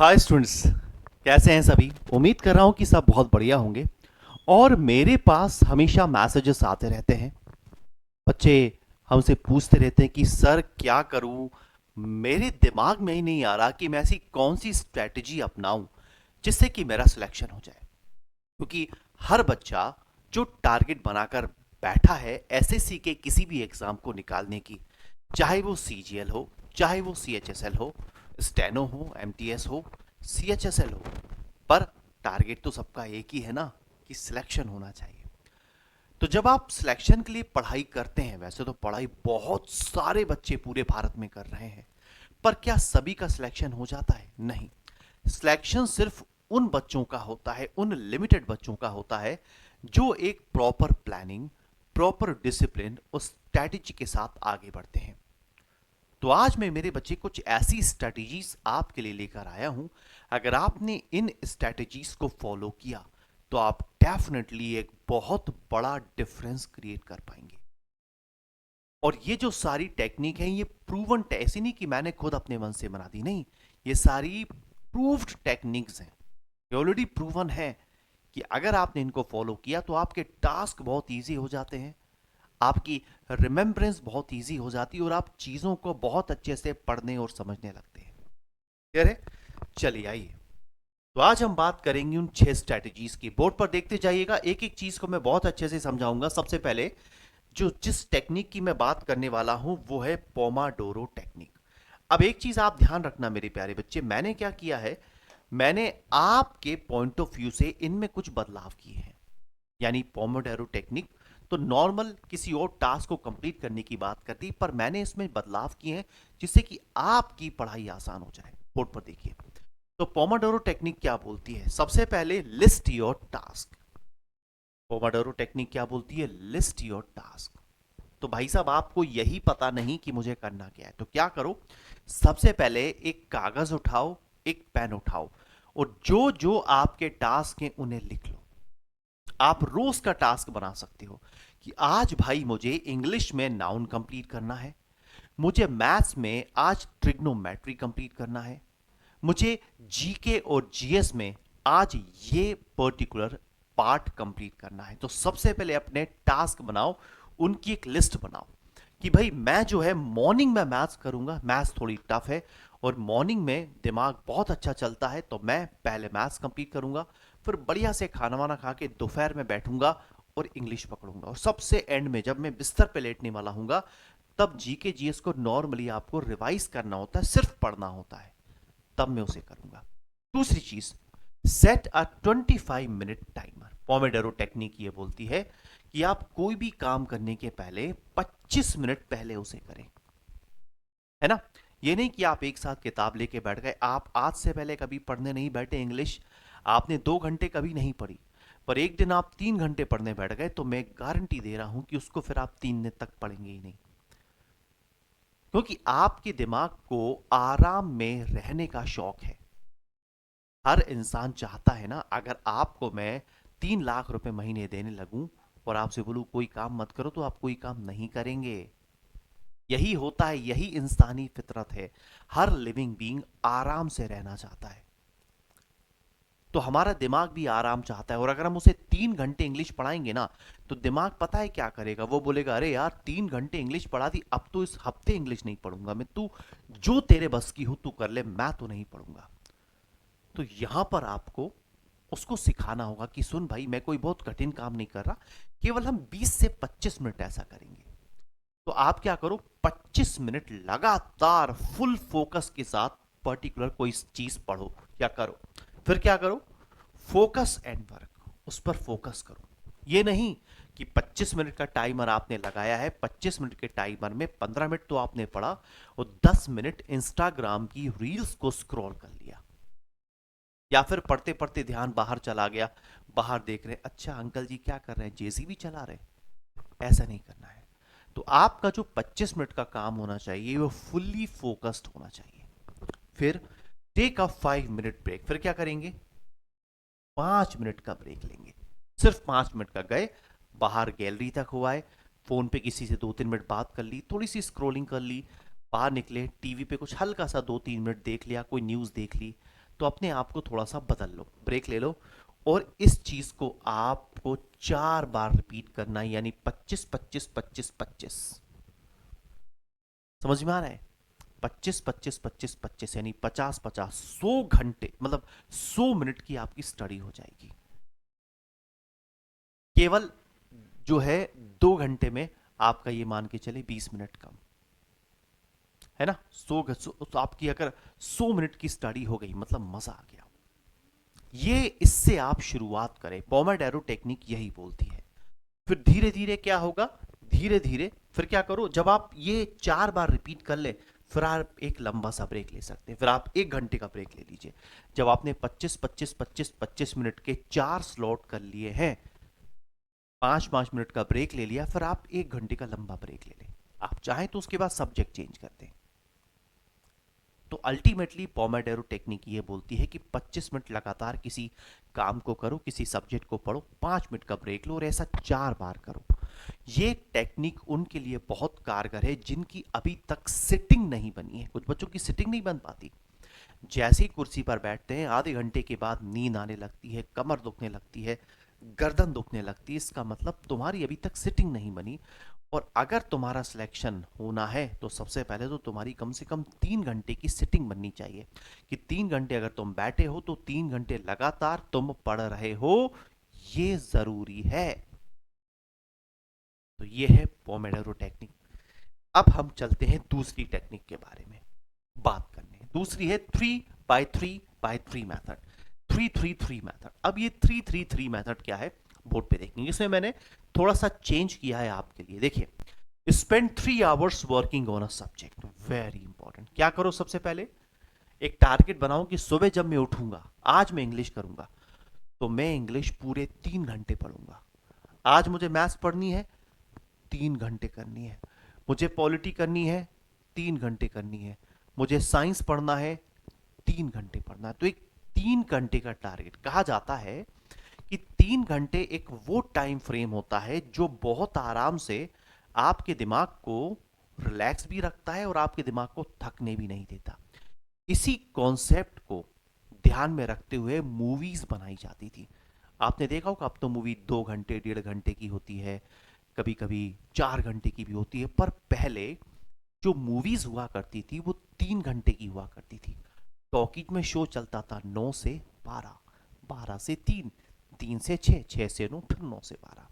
Hi students, कैसे हैं सभी। उम्मीद कर रहा हूं कि सब बहुत बढ़िया होंगे। और मेरे पास हमेशा मैसेजेस आते रहते हैं। बच्चे हमसे पूछते रहते हैं कि सर क्या करूं, मेरे दिमाग में ही नहीं आ रहा कि मैं ऐसी कौन सी स्ट्रेटजी अपनाऊं जिससे कि मेरा सिलेक्शन हो जाए। क्योंकि हर बच्चा जो टारगेट बनाकर बैठा है एसएससी के किसी भी एग्जाम को निकालने की, चाहे वो सीजीएल हो, चाहे वो सीएचएसएल हो, स्टेनो हो, एमटीएस हो, सीएचएसएल हो, पर टारगेट तो सबका एक ही है ना, कि सिलेक्शन होना चाहिए। तो जब आप सिलेक्शन के लिए पढ़ाई करते हैं, वैसे तो पढ़ाई बहुत सारे बच्चे पूरे भारत में कर रहे हैं, पर क्या सभी का सिलेक्शन हो जाता है? नहीं। सिलेक्शन सिर्फ उन बच्चों का होता है, उन लिमिटेड बच्चों का होता है जो एक प्रॉपर प्लानिंग, प्रॉपर डिसिप्लिन और स्ट्रैटेजी के साथ आगे बढ़ते हैं। तो आज मैं मेरे बच्चे कुछ ऐसी स्ट्रैटेजीज आपके लिए लेकर आया हूं। अगर आपने इन स्ट्रैटेजीज को फॉलो किया तो आप डेफिनेटली एक बहुत बड़ा डिफरेंस क्रिएट कर पाएंगे। और ये जो सारी टेक्निक है, ये प्रूवन, ऐसी नहीं कि मैंने खुद अपने मन से बना दी, नहीं। ये सारी प्रूव्ड टेक्निक्स हैं, ये ऑलरेडी प्रूवन है कि अगर आपने इनको फॉलो किया तो आपके टास्क बहुत इजी हो जाते हैं, आपकी रिमेम्बरेंस बहुत इजी हो जाती है और आप चीजों को बहुत अच्छे से पढ़ने और समझने लगते हैं। क्लियर है? चलिए आइए, तो आज हम बात करेंगे उन 6 स्ट्रैटेजीज की। बोर्ड पर देखते जाइएगा, एक एक चीज को मैं बहुत अच्छे से समझाऊंगा। सबसे पहले जो जिस टेक्निक की मैं बात करने वाला हूं वो है पोमाडोरो टेक्निक। अब एक चीज आप ध्यान रखना मेरे प्यारे बच्चे, मैंने क्या किया है, मैंने आपके पॉइंट ऑफ व्यू से इनमें कुछ बदलाव किए हैं। यानी पोमोडोरो टेक्निक तो नॉर्मल किसी और टास्क को कंप्लीट करने की बात करती, पर मैंने इसमें बदलाव किए हैं जिससे कि आपकी पढ़ाई आसान हो जाए। बोर्ड पर देखिए, तो पोमोडोरो टेक्निक क्या बोलती है? सबसे पहले list your task. Pomodoro technique क्या बोलती है? List your task. तो भाई साहब, आपको यही पता नहीं कि मुझे करना क्या है, तो क्या करो, सबसे पहले एक कागज उठाओ, एक पेन उठाओ, और जो जो आपके टास्क हैं उन्हें लिख लो। आप रोज का टास्क बना सकते हो कि आज भाई मुझे इंग्लिश में नाउन कंप्लीट करना है, मुझे मैथ्स में आज ट्रिग्नोमेट्री कंप्लीट करना है, मुझे जीके और जीएस में आज ये पर्टिकुलर पार्ट कंप्लीट करना है। तो सबसे पहले अपने टास्क बनाओ, उनकी एक लिस्ट बनाओ कि भाई मैं जो है मॉर्निंग में मैथ्स करूंगा, मैथ्स थोड़ी टफ है और मॉर्निंग में दिमाग बहुत अच्छा चलता है, तो मैं पहले मैथ्स कंप्लीट करूंगा, फिर बढ़िया से खाना वाना खा के दोपहर में बैठूंगा और इंग्लिश पकड़ूंगा, और सबसे एंड में जब मैं बिस्तर पे लेटने वाला हूंगा तब जीके जीएस को नॉर्मली आपको रिवाइज करना होता है, सिर्फ पढ़ना होता है, तब मैं उसे करूंगा। दूसरी चीज, set a 25 minute timer. Pomodoro technique ये बोलती है कि आप कोई भी काम करने के पहले 25 मिनट पहले उसे करें, है ना। ये नहीं कि आप एक साथ किताब लेके बैठ गए, आप आज से पहले कभी पढ़ने नहीं बैठे इंग्लिश, आपने 2 घंटे कभी नहीं पढ़ी, पर एक दिन आप 3 घंटे पढ़ने बैठ गए, तो मैं गारंटी दे रहा हूं कि उसको फिर आप 3 दिन तक पढ़ेंगे ही नहीं। क्योंकि आपके दिमाग को आराम में रहने का शौक है। हर इंसान चाहता है ना, अगर आपको मैं 3 लाख रुपए महीने देने लगूं और आपसे बोलूं कोई काम मत करो, तो आप कोई काम नहीं करेंगे। यही होता है, यही इंसानी फितरत है। हर लिविंग बीइंग आराम से रहना चाहता है, तो हमारा दिमाग भी आराम चाहता है। और अगर हम उसे 3 घंटे इंग्लिश पढ़ाएंगे ना, तो दिमाग पता है क्या करेगा, वो बोलेगा अरे यार 3 घंटे इंग्लिश पढ़ा दी, अब तो इस हफ्ते इंग्लिश नहीं पढ़ूंगा मैं, तू जो तेरे बस की हो तू कर ले, मैं तो नहीं पढ़ूंगा। तो यहां पर आपको उसको सिखाना होगा कि सुन भाई, मैं कोई बहुत कठिन काम नहीं कर रहा, केवल हम 20 से 25 मिनट ऐसा करेंगे। तो आप क्या करो, 25 मिनट लगातार फुल फोकस के साथ पर्टिकुलर कोई चीज पढ़ो या करो। फिर क्या करो, फोकस एंड वर्क, उस पर फोकस करो। ये नहीं कि 25 मिनट का टाइमर आपने लगाया है, 25 मिनट के टाइमर में 15 मिनट तो आपने पढ़ा और 10 मिनट इंस्टाग्राम की रील्स को स्क्रॉल कर लिया, या फिर पढ़ते पढ़ते ध्यान बाहर चला गया, बाहर देख रहे अच्छा अंकल जी क्या कर रहे हैं, जेसीबी चला रहे हैं। ऐसा नहीं करना है। तो आपका जो 25 मिनट का काम होना चाहिए वो फुल्ली फोकस्ड होना चाहिए। फिर टेक अ 5 मिनट ब्रेक। फिर क्या करेंगे, 5 मिनट का ब्रेक लेंगे। सिर्फ 5 मिनट का गए, बाहर गैलरी तक हुआ है, फोन पे किसी से 2-3 मिनट बात कर ली, थोड़ी सी स्क्रोलिंग कर ली, बाहर निकले टीवी पे कुछ हल्का सा 2-3 मिनट देख लिया, कोई न्यूज देख ली, तो अपने आप को थोड़ा सा बदल लो, ब्रेक ले लो, और इस चीज को आपको 4 बार रिपीट करना है, यानी 25 25 25 25। समझ में आ रहा है? 25 25 25 25, यानी 50 50, 100 घंटे, मतलब 100 मिनट की आपकी स्टडी हो जाएगी। केवल जो है 2 घंटे में आपका ये मान के चले 20 मिनट कम, है ना? तो आपकी अगर 100 मिनट की स्टडी हो गई, मतलब मजा आ गया। ये इससे आप शुरुआत करें, पोमोडोरो टेक्निक यही बोलती है। फिर धीरे धीरे क्या होगा, धीरे धीरे फिर क्या करो, जब आप ये 4 बार रिपीट कर ले, फिर आप एक लंबा सा ब्रेक ले सकते हैं, फिर आप 1 घंटे का ब्रेक ले लीजिए। जब आपने 25 25 25 25 मिनट के 4 स्लॉट कर लिए हैं, 5 5 मिनट का ब्रेक ले लिया, फिर आप 1 घंटे का लंबा ब्रेक ले लें। आप चाहें तो उसके बाद सब्जेक्ट चेंज कर दें। तो अल्टीमेटली पोमोडोरो टेक्निक ये बोलती है कि 25 मिनट लगातार किसी काम को करो, किसी सब्जेक्ट को पढ़ो, 5 मिनट का ब्रेक लो, और ऐसा 4 बार करो। ये टेक्निक उनके लिए बहुत कारगर है जिनकी अभी तक सिटिंग नहीं बनी है। कुछ बच्चों की सिटिंग नहीं बन पाती, जैसे ही कुर्सी पर बैठते हैं आधे घंटे के बाद नींद आने लगती है, कमर दुखने लगती है, गर्दन दुखने लगती है। इसका मतलब तुम्हारी अभी तक सिटिंग नहीं बनी। और अगर तुम्हारा सिलेक्शन होना है तो सबसे पहले तो तुम्हारी कम से कम 3 घंटे की सिटिंग बननी चाहिए, कि 3 घंटे अगर तुम बैठे हो तो 3 घंटे लगातार तुम पढ़ रहे हो, ये जरूरी है। तो ये है पोमोडोरो टेक्निक। अब हम चलते हैं दूसरी टेक्निक के बारे में बात करने। दूसरी है 3x3x3 मेथड, 333 मेथड। अब ये 333 मेथड क्या है, बोर्ड पे देखेंगे। इसमें मैंने थोड़ा सा चेंज किया है आपके लिए। देखिए, spend 3 hours working on a subject, very important. क्या करो, सबसे पहले एक टारगेट बनाओ कि सुबह जब मैं उठूंगा, आज मैं इंग्लिश करूंगा, तो मैं इंग्लिश पूरे 3 घंटे पढ़ूंगा। आज मुझे मैथ्स पढ़नी है, 3 घंटे करनी है। मुझे पॉलिटी करनी है, 3 घंटे करनी है। मुझे साइंस पढ़ना है, 3 घंटे पढ़ना है। तो एक 3 घंटे का टारगेट। कहा जाता है कि 3 घंटे एक वो टाइम फ्रेम होता है जो बहुत आराम से आपके दिमाग को रिलैक्स भी रखता है और आपके दिमाग को थकने भी नहीं देता। इसी कॉन्सेप्ट को ध्यान में रखते हुए मूवीज बनाई जाती थी। आपने देखा होगा, अब तो मूवी 2 घंटे 1.5 घंटे की होती है, कभी कभी 4 घंटे की भी होती है। पर पहले जो मूवीज हुआ करती थी वो 3 घंटे की हुआ करती थी। टॉकीज में शो चलता था 9 से 12, 12 से 3, 3 से 6, 6 से 9, फिर 9 से 12।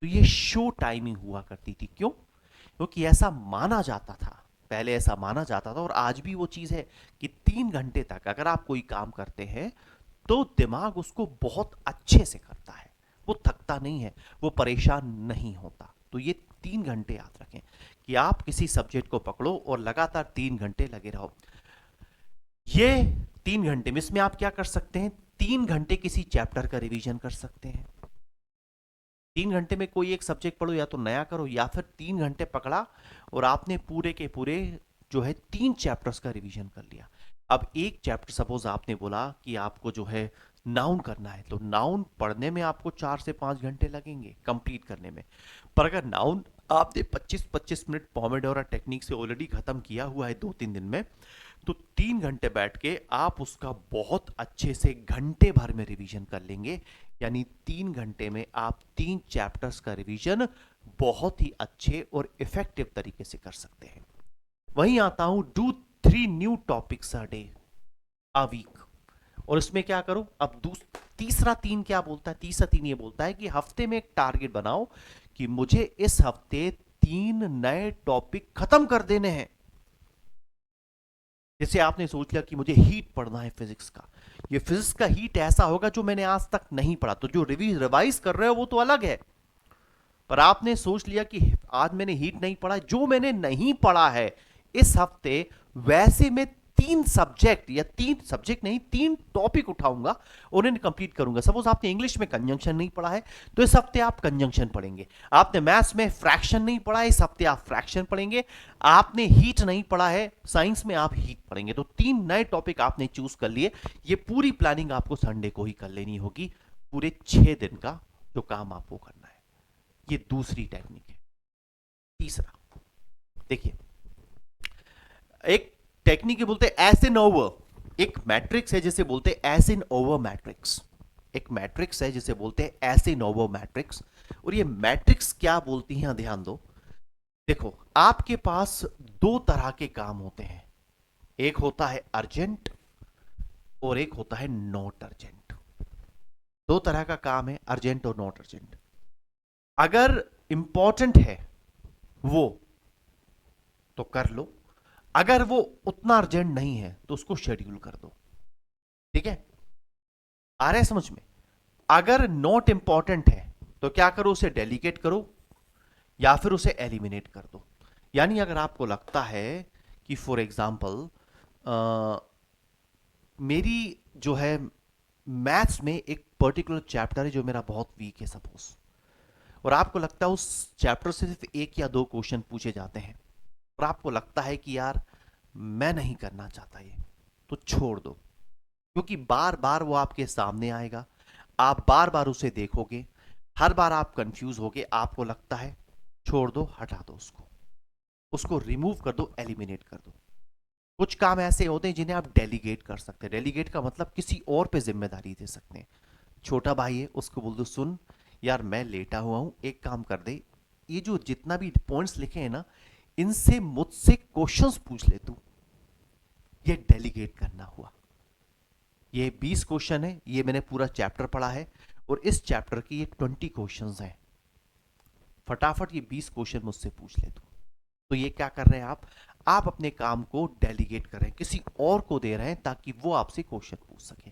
तो ये शो टाइमिंग हुआ करती थी। क्यों? क्योंकि ऐसा माना जाता था, पहले ऐसा माना जाता था, और आज भी वो चीज है कि 3 घंटे तक अगर आप कोई काम करते हैं तो दिमाग उसको बहुत अच्छे से करता है, वो थकता नहीं है, वो परेशान नहीं होता। तो ये 3 घंटे याद रखें कि आप किसी सब्जेक्ट को पकड़ो और लगातार 3 घंटे लगे रहो। ये 3 घंटे में इसमें आप क्या कर सकते हैं, 3 घंटे किसी चैप्टर का रिवीजन कर सकते हैं। 3 घंटे में कोई एक सब्जेक्ट पढ़ो, या तो नया करो, या फिर 3 घंटे पकड़ा और आपने पूरे के पूरे जो है 3 चैप्टर्स का रिवीजन कर लिया। अब एक चैप्टर सपोज आपने बोला कि आपको जो है नाउन करना है, तो नाउन पढ़ने में आपको 4 से 5 घंटे लगेंगे कंप्लीट करने में। पर अगर नाउन आपने 25 25 मिनट पोमोडोरो टेक्निक से ऑलरेडी खत्म किया हुआ है 2 3 दिन में, तो 3 घंटे बैठ के आप उसका बहुत अच्छे से घंटे भर में रिवीजन कर लेंगे। यानी 3 घंटे में आप 3 चैप्टर्स का रिवीजन बहुत ही अच्छे और इफेक्टिव तरीके से कर सकते हैं। वहीं आता हूं, do 3 new topics a day, a week. और इसमें क्या करो, अब तीसरा 3 क्या बोलता है, तीसरा 3 ये बोलता है कि हफ्ते में एक टारगेट बनाओ कि मुझे इस हफ्ते 3 नए टॉपिक खत्म कर देने हैं। जैसे आपने सोच लिया कि मुझे हीट पढ़ना है फिजिक्स का, ये फिजिक्स का हीट ऐसा होगा जो मैंने आज तक नहीं पढ़ा, तो जो रिवाइज कर रहे हो वो तो अलग है। पर आपने सोच लिया कि आज मैंने हीट नहीं पढ़ा, जो मैंने नहीं पढ़ा है इस हफ्ते, वैसे मैं 3 सब्जेक्ट, या 3 सब्जेक्ट नहीं, 3 टॉपिक उठाऊंगा और उन्हें कंप्लीट करूंगा। सपोज आपने इंग्लिश में कंजंक्शन नहीं पढ़ा है, तो इस हफ्ते आप कंजंक्शन पढ़ेंगे। आपने मैथ्स में फ्रैक्शन नहीं पढ़ा है, इस हफ्ते आप फ्रैक्शन पढ़ेंगे। आपने हीट नहीं पढ़ा है, साइंस में आप हीट पढ़ेंगे। तो 3 नए टॉपिक आपने चूज कर लिए। ये पूरी प्लानिंग आपको संडे को ही कर लेनी होगी, पूरे 6 दिन का जो काम आपको करना है। ये दूसरी टेक्निक है। तीसरा देखिए, एक टेक्निक बोलते हैं एस एन ओवर, एक मैट्रिक्स है जिसे बोलते हैं एसिनोवर मैट्रिक्स। एक मैट्रिक्स है जिसे बोलते हैं एसिनोवर मैट्रिक्स। और ये मैट्रिक्स क्या बोलती हैं, ध्यान दो। देखो, आपके पास दो तरह के काम होते हैं, एक होता है अर्जेंट और एक होता है नॉट अर्जेंट। दो तरह का काम है, अर्जेंट और नॉट अर्जेंट। अगर इंपॉर्टेंट है वो तो कर लो, अगर वो उतना अर्जेंट नहीं है तो उसको शेड्यूल कर दो। ठीक है, आ रहा है समझ में? अगर नॉट इंपॉर्टेंट है तो क्या करो, उसे डेलीगेट करो या फिर उसे एलिमिनेट कर दो। यानी अगर आपको लगता है कि फॉर एग्जाम्पल मेरी जो है मैथ्स में एक पर्टिकुलर चैप्टर है जो मेरा बहुत वीक है सपोज, और आपको लगता है उस चैप्टर से सिर्फ एक या दो क्वेश्चन पूछे जाते हैं, और आपको लगता है कि यार मैं नहीं करना चाहता ये, तो छोड़ दो। क्योंकि बार बार वो आपके सामने आएगा, आप बार बार उसे देखोगे, हर बार आप कंफ्यूज होगे, आपको लगता है छोड़ दो, हटा दो उसको, उसको रिमूव कर दो, एलिमिनेट कर दो। कुछ काम ऐसे होते हैं जिन्हें आप डेलीगेट कर सकते हैं। डेलीगेट का मतलब किसी और पे जिम्मेदारी दे सकते हैं। छोटा भाई है, उसको बोल दो सुन यार मैं लेटा हुआ हूं, एक काम कर दे, ये जो जितना भी पॉइंट्स लिखे हैं ना, इनसे मुझसे क्वेश्चंस पूछ ले तू। ये डेलीगेट करना हुआ। ये 20 क्वेश्चन है, ये मैंने पूरा चैप्टर पढ़ा है और इस चैप्टर की ये 20 क्वेश्चंस हैं, फटाफट ये 20 क्वेश्चन मुझसे पूछ ले तू। तो ये क्या कर रहे हैं आप अपने काम को डेलीगेट कर रहे हैं, किसी और को दे रहे हैं ताकि वो आपसे क्वेश्चन पूछ सके।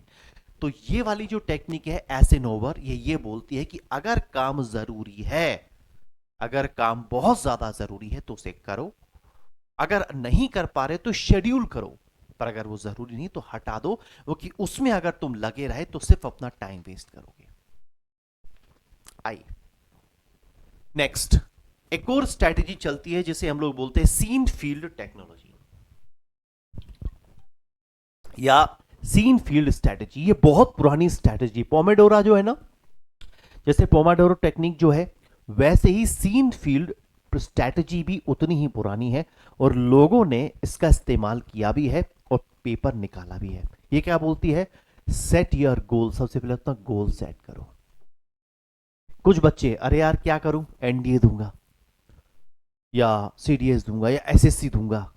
तो ये वाली जो टेक्निक है एसिनोवर, ये बोलती है कि अगर काम जरूरी है, अगर काम बहुत ज्यादा जरूरी है तो उसे करो, अगर नहीं कर पा रहे तो शेड्यूल करो, पर अगर वो जरूरी नहीं तो हटा दो, क्योंकि उसमें अगर तुम लगे रहे तो सिर्फ अपना टाइम वेस्ट करोगे। आइए नेक्स्ट, एक और स्ट्रैटेजी चलती है जिसे हम लोग बोलते हैं सीन फील्ड टेक्नोलॉजी या सीन फील्ड स्ट्रैटेजी। ये बहुत पुरानी स्ट्रैटेजी, पोमेडोरा जो है ना, जैसे पोमाडोरो टेक्निक जो है, वैसे ही सीन फील्ड स्ट्रैटेजी भी उतनी ही पुरानी है और लोगों ने इसका इस्तेमाल किया भी है और पेपर निकाला भी है। ये क्या बोलती है, सेट योर गोल। सबसे पहले अपना गोल सेट करो। कुछ बच्चे अरे यार क्या करूं, एनडीए दूंगा या सीडीएस दूंगा या एसएससी दूंगा।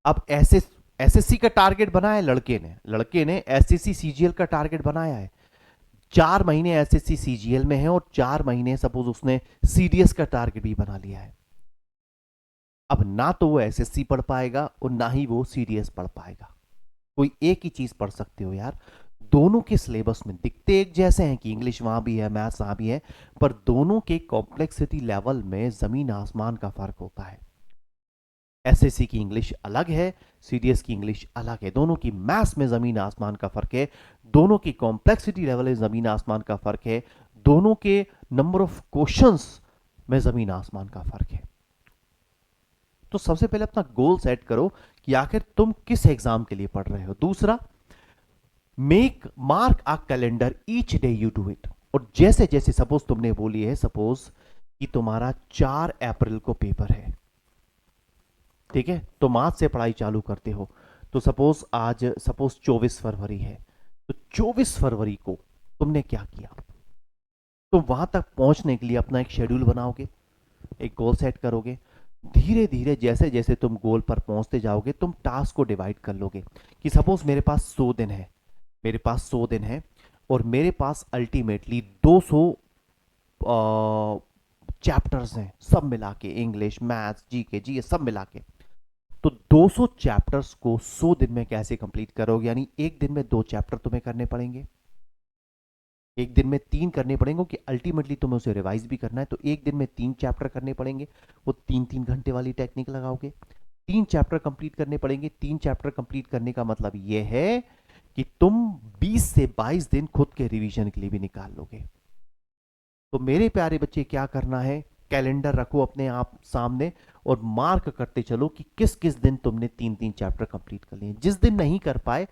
अब एसएससी का टारगेट बनाया है लड़के ने एसएससी सीजीएल का टारगेट बनाया है। 4 महीने एसएससी सीजीएल में है और 4 महीने सपोज उसने सीडीएस का टारगेट भी बना लिया है। अब ना तो वो एसएससी पढ़ पाएगा और ना ही वो सीडीएस पढ़ पाएगा। कोई एक ही चीज पढ़ सकते हो यार, दोनों के सिलेबस में दिखते एक जैसे हैं कि इंग्लिश वहां भी है, मैथ्स वहां भी है, पर दोनों के कॉम्प्लेक्सिटी लेवल में जमीन आसमान का फर्क होता है। एसएससी की इंग्लिश अलग है, सीडीएस की इंग्लिश अलग है, दोनों की मैथ्स में जमीन आसमान का फर्क है, दोनों की कॉम्प्लेक्सिटी लेवल में जमीन आसमान का फर्क है, दोनों के नंबर ऑफ क्वेश्चंस में जमीन आसमान का फर्क है। तो सबसे पहले अपना गोल सेट करो कि आखिर तुम किस एग्जाम के लिए पढ़ रहे हो। दूसरा, make mark a calendar each day you do it. और जैसे जैसे सपोज तुमने बोली है, सपोज कि तुम्हारा 4 अप्रैल को पेपर है, ठीक है, तो मार्च से पढ़ाई चालू करते हो, तो सपोज आज सपोज 24 फरवरी है, तो 24 फरवरी को तुमने क्या किया, तो वहां तक पहुंचने के लिए अपना एक शेड्यूल बनाओगे, एक गोल सेट करोगे। धीरे धीरे जैसे जैसे तुम गोल पर पहुंचते जाओगे, तुम टास्क को डिवाइड कर लोगे कि सपोज मेरे पास 100 दिन है, मेरे पास 100 दिन है और मेरे पास अल्टीमेटली 200 चैप्टर्स हैं, सब मिला के, इंग्लिश, मैथ्स, जीके, जीएस सब मिला के। तो 200 चैप्टर्स को 100 दिन में कैसे कंप्लीट करोगे, यानी एक दिन में 2 चैप्टर तुम्हें करने पड़ेंगे, एक दिन में 3 करने पड़ेंगे कि अल्टीमेटली तुम्हें उसे रिवाइज भी करना है, तो एक दिन में 3 चैप्टर करने पड़ेंगे। वो 3-3 घंटे वाली टेक्निक लगाओगे, 3 चैप्टर कंप्लीट करने पड़ेंगे। 3 चैप्टर कंप्लीट करने का मतलब यह है कि तुम 20 से 22 दिन खुद के रिवीजन के लिए भी निकाल लोगे। तो मेरे प्यारे बच्चे, क्या करना है, कैलेंडर रखो अपने आप सामने और मार्क करते चलो कि किस किस दिन तुमने 3-3 चैप्टर कंप्लीट कर लिए। जिस दिन नहीं कर पाए,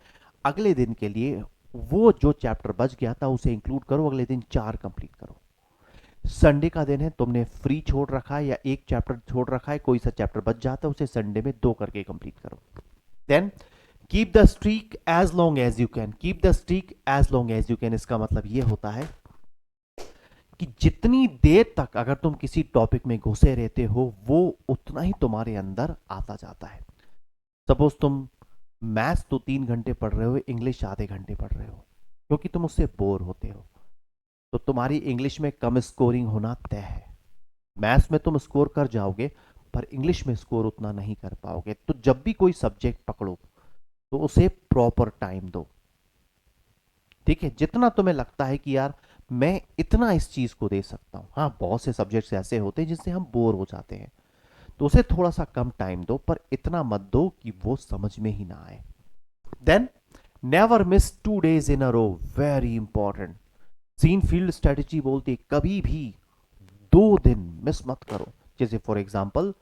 अगले दिन के लिए वो जो चैप्टर बच गया था उसे इंक्लूड करो, अगले दिन 4 कंप्लीट करो। संडे का दिन है, तुमने फ्री छोड़ रखा है या एक चैप्टर छोड़ रखा है, कोई सा चैप्टर बच जाता है उसे संडे में 2 करके कंप्लीट करो। Then keep the streak as long as you can, keep the streak as long as you can, इसका मतलब ये होता है कि जितनी देर तक अगर तुम किसी टॉपिक में घुसे रहते हो वो उतना ही तुम्हारे अंदर आता जाता है। सपोज तुम मैथ्स तो 3 घंटे पढ़ रहे हो, इंग्लिश आधे घंटे पढ़ रहे हो, क्योंकि तुम उससे बोर होते हो, तो तुम्हारी इंग्लिश में कम स्कोरिंग होना तय है। मैथ्स में तुम स्कोर कर जाओगे पर इंग्लिश में स्कोर उतना नहीं कर पाओगे। तो जब भी कोई सब्जेक्ट पकड़ो तो उसे प्रॉपर टाइम दो, ठीक है। जितना तुम्हें लगता है कि यार मैं इतना इस चीज को दे सकता हूं, हाँ बहुत से सब्जेक्ट्स ऐसे होते हैं जिससे हम बोर हो जाते हैं, तो उसे थोड़ा सा कम टाइम दो, पर इतना मत दो कि वो समझ में ही ना आए। Then never miss 2 days in a row, very important. Seinfeld strategy बोलती है कभी भी 2 दिन मिस मत करो। जैसे फॉर एग्जाम्पल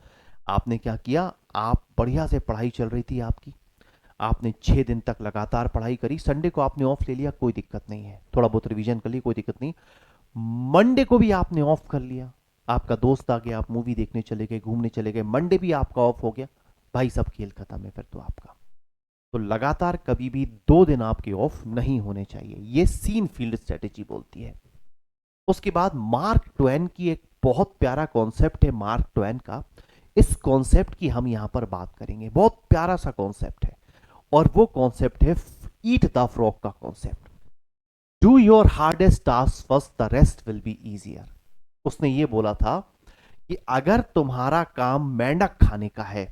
आपने क्या किया, आप बढ़िया से पढ़ाई चल रही थी आपकी, आपने 6 दिन तक लगातार पढ़ाई करी, संडे को आपने ऑफ ले लिया, कोई दिक्कत नहीं है, थोड़ा बहुत रिवीजन कर ली, कोई दिक्कत नहीं। मंडे को भी आपने ऑफ कर लिया, आपका दोस्त आ गया, आप मूवी देखने चले गए, घूमने चले गए, मंडे भी आपका ऑफ हो गया, भाई सब खेल खत्म है फिर तो आपका। तो लगातार कभी भी 2 दिन आपके ऑफ नहीं होने चाहिए, ये सीन फील्ड स्ट्रेटेजी बोलती है। उसके बाद मार्क ट्वेन की एक बहुत प्यारा कॉन्सेप्ट है, मार्क ट्वेन का, इस कॉन्सेप्ट की हम यहां पर बात करेंगे, बहुत प्यारा सा कॉन्सेप्ट है, और वो कॉन्सेप्ट है ईट द फ्रॉग का concept. Do your hardest task first, the rest will be easier. उसने ये बोला था कि अगर तुम्हारा काम मेंढक खाने का है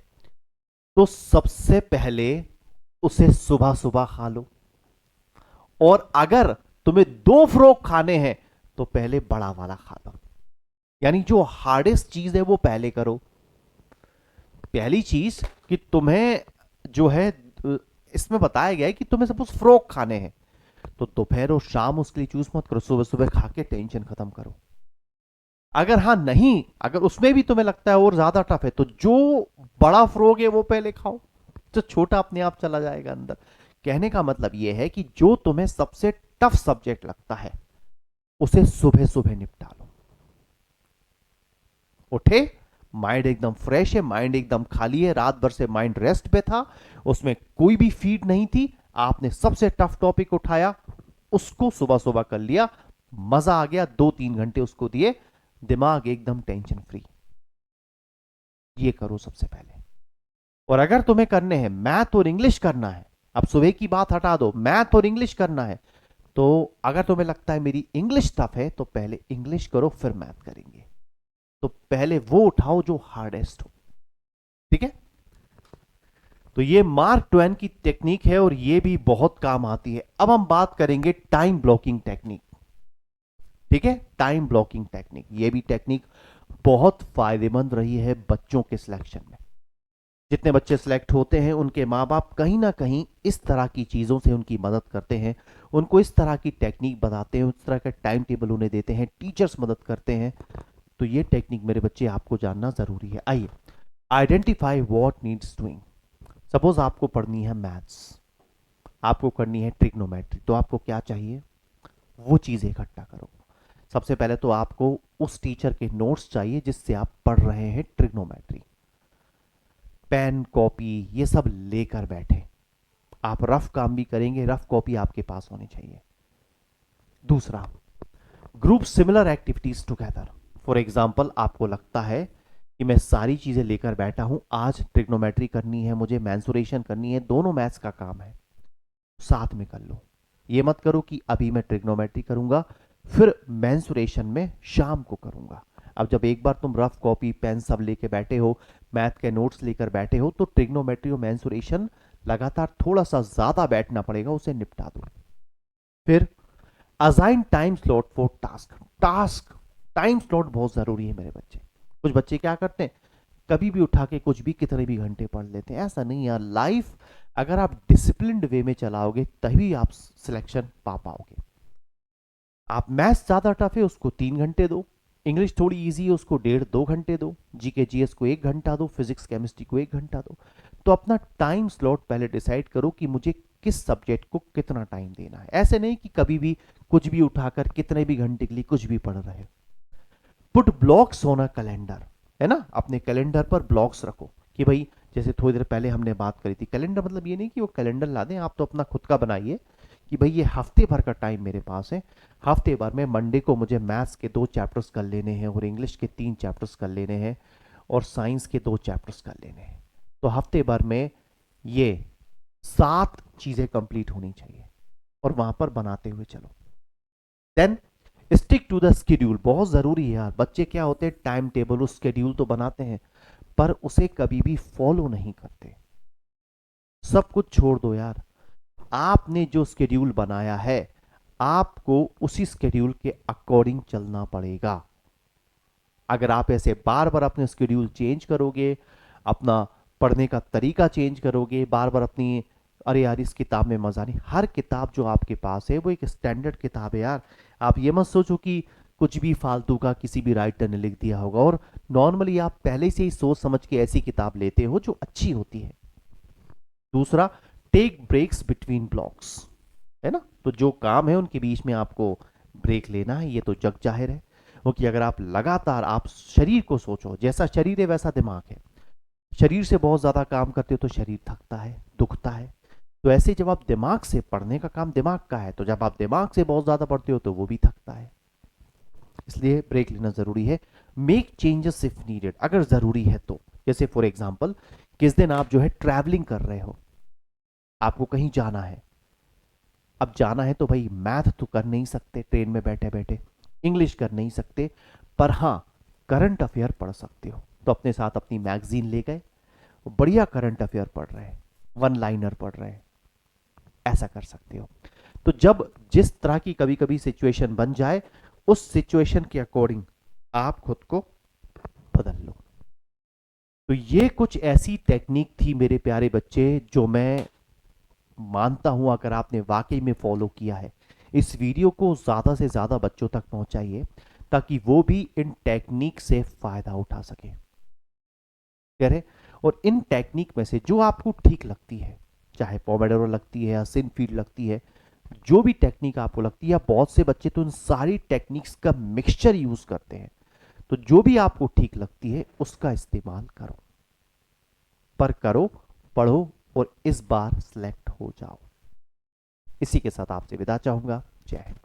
तो सबसे पहले उसे सुबह सुबह खा लो, और अगर तुम्हें 2 फ्रॉग खाने हैं तो पहले बड़ा वाला खा लो। यानी जो हार्डेस्ट चीज है वो पहले करो। पहली चीज कि तुम्हें जो है इसमें बताया गया है कि तुम्हें सपोज फ्रॉग खाने हैं तो दोपहर और शाम उसके लिए चूज मत करो, सुबह सुबह खा के टेंशन खत्म करो। अगर हाँ नहीं, अगर उसमें भी तुम्हें लगता है और ज्यादा टफ है तो जो बड़ा फ्रॉग है वो पहले खाओ, तो छोटा अपने आप चला जाएगा अंदर। कहने का मतलब यह है कि जो तुम्हें सबसे टफ सब्जेक्ट लगता है उसे सुबह सुबह निपटा लो। उठे, माइंड एकदम फ्रेश है, माइंड एकदम खाली है, रात भर से माइंड रेस्ट पे था, उसमें कोई भी फीड नहीं थी, आपने सबसे टफ टॉपिक उठाया, उसको सुबह सुबह कर लिया, मजा आ गया, 2-3 घंटे उसको दिए, दिमाग एकदम टेंशन फ्री। ये करो सबसे पहले। और अगर तुम्हें करने हैं मैथ और इंग्लिश करना है, अब सुबह की बात हटा दो, मैथ और इंग्लिश करना है, तो अगर तुम्हें लगता है मेरी इंग्लिश टफ है तो पहले इंग्लिश करो फिर मैथ करेंगे, तो पहले वो उठाओ जो हार्डेस्ट हो, ठीक है। तो ये मार्क ट्वेन की टेक्निक है और ये भी बहुत काम आती है। अब हम बात करेंगे टाइम ब्लॉकिंग टेक्निक, ठीक है। टाइम ब्लॉकिंग टेक्निक, ये भी टेक्निक बहुत फायदेमंद रही है बच्चों के सिलेक्शन में। जितने बच्चे सिलेक्ट होते हैं उनके माँ बाप कहीं ना कहीं इस तरह की चीज़ों से उनकी मदद करते हैं, उनको इस तरह की टेक्निक बताते हैं, उस तरह का टाइम टेबल उन्हें देते हैं, टीचर्स मदद करते हैं। तो ये टेक्निक मेरे बच्चे आपको जानना ज़रूरी है। आइए, identify what needs doing. Suppose आपको पढ़नी है मैथ्स, आपको करनी है ट्रिग्नोमेट्री, तो आपको क्या चाहिए, वो चीज़ें इकट्ठा करो। सबसे पहले तो आपको उस टीचर के नोट्स चाहिए जिससे आप पढ़ रहे हैं ट्रिग्नोमेट्री, पेन कॉपी ये सब लेकर बैठे। आप रफ काम भी करेंगे, रफ कॉपी आपके पास होनी चाहिए। दूसरा, group similar activities together. For example आपको लगता है कि मैं सारी चीजें लेकर बैठा हूं, आज ट्रिग्नोमेट्री करनी है, मुझे मैंसुरेशन करनी है, दोनों मैथ्स का काम है, साथ में कर लो। ये मत करो कि अभी मैं ट्रिग्नोमेट्री करूंगा फिर मैंसुरेशन में शाम को करूंगा। अब जब एक बार तुम रफ कॉपी पेन सब लेके बैठे हो, मैथ के नोट्स लेकर बैठे हो, तो ट्रिग्नोमेट्री और मैंसुरेशन लगातार थोड़ा सा ज्यादा बैठना पड़ेगा, उसे निपटा दो। फिर assign time slot for task. Task time slot बहुत जरूरी है मेरे बच्चे। कुछ बच्चे क्या करते हैं, कभी भी उठा के कुछ भी कितने भी घंटे पढ़ लेते हैं, ऐसा नहीं यार। लाइफ अगर आप डिसिप्लिन्ड वे में चलाओगे तभी आप सिलेक्शन पा पाओगे। आप मैथ्स ज्यादा टफ है उसको 3 घंटे दो, इंग्लिश थोड़ी इजी है उसको 1.5-2 घंटे दो, जीके जीएस को 1 घंटा दो, फिजिक्स केमिस्ट्री को 1 घंटा दो। तो अपना टाइम स्लॉट पहले डिसाइड करो कि मुझे किस सब्जेक्ट को कितना टाइम देना है। ऐसे नहीं कि कभी भी कुछ भी उठाकर कितने भी घंटे के लिए कुछ भी पढ़ रहे। Put blocks on a calendar, है ना, अपने कैलेंडर पर ब्लॉक्स रखो कि भाई जैसे थोड़ी देर पहले हमने बात करी थी, कैलेंडर मतलब ये नहीं कि वो कैलेंडर ला दें, आप तो अपना खुद का बनाइए कि भाई ये हफ्ते भर का टाइम मेरे पास है, हफ्ते भर में मंडे को मुझे मैथ्स के 2 चैप्टर्स कर लेने हैं और इंग्लिश के 3 चैप्टर्स कर लेने हैं और साइंस के 2 चैप्टर्स कर लेने हैं। तो हफ्ते भर में ये 7 चीजें कंप्लीट होनी चाहिए और वहां पर बनाते हुए चलो। Then stick to the schedule, बहुत जरूरी है यार। बच्चे क्या होते हैं, टाइम टेबल उस स्केड्यूल तो बनाते हैं पर उसे कभी भी फॉलो नहीं करते। सब कुछ छोड़ दो यार, आपने जो स्केड्यूल बनाया है आपको उसी स्केड्यूल के अकॉर्डिंग चलना पड़ेगा। अगर आप ऐसे बार बार अपने स्केड्यूल चेंज करोगे, अपना पढ़ने का तरीका चेंज करोगे, बार बार अपनी अरे यार इस किताब में मजा नहीं, हर किताब जो आपके पास है वो एक स्टैंडर्ड किताब है यार। आप ये मत सोचो कि कुछ भी फालतू का किसी भी राइटर ने लिख दिया होगा, और नॉर्मली आप पहले से ही सोच समझ के ऐसी किताब लेते हो जो अच्छी होती है। दूसरा, टेक ब्रेक्स बिटवीन ब्लॉक्स, है ना, तो जो काम है उनके बीच में आपको ब्रेक लेना है, ये तो जग जाहिर है। क्योंकि अगर आप लगातार, आप शरीर को सोचो, जैसा शरीर है वैसा दिमाग है, शरीर से बहुत ज्यादा काम करते हो तो शरीर थकता है, दुखता है। तो ऐसे जब आप दिमाग से, पढ़ने का काम दिमाग का है, तो जब आप दिमाग से बहुत ज्यादा पढ़ते हो तो वो भी थकता है, इसलिए ब्रेक लेना जरूरी है। मेक चेंजेस इफ नीडेड, अगर जरूरी है तो। जैसे फॉर एग्जाम्पल, किस दिन आप जो है ट्रैवलिंग कर रहे हो, आपको कहीं जाना है, अब जाना है तो भाई मैथ तो कर नहीं सकते ट्रेन में बैठे बैठे, इंग्लिश कर नहीं सकते, पर हाँ करंट अफेयर पढ़ सकते हो। तो अपने साथ अपनी मैगजीन ले गए, बढ़िया करंट अफेयर पढ़ रहे हैं, वन लाइनर पढ़ रहे हैं, ऐसा कर सकते हो। तो जब जिस तरह की कभी कभी सिचुएशन बन जाए, उस सिचुएशन के अकॉर्डिंग आप खुद को बदल लो। तो ये कुछ ऐसी टेक्निक थी मेरे प्यारे बच्चे, जो मैं मानता हूं अगर आपने वाकई में फॉलो किया है, इस वीडियो को ज्यादा से ज्यादा बच्चों तक पहुंचाइए ताकि वो भी इन टेक्निक से फायदा उठा सके। कह रहे, और इन टेक्निक में से जो आपको ठीक लगती है, चाहे पोमोडोरो लगती है या सिनफीड लगती है, जो भी टेक्निक आपको लगती है, या बहुत से बच्चे तो इन सारी टेक्निक्स का मिक्सचर यूज करते हैं, तो जो भी आपको ठीक लगती है उसका इस्तेमाल करो, पर करो, पढ़ो और इस बार सिलेक्ट हो जाओ। इसी के साथ आपसे विदा चाहूंगा। जय हिंद।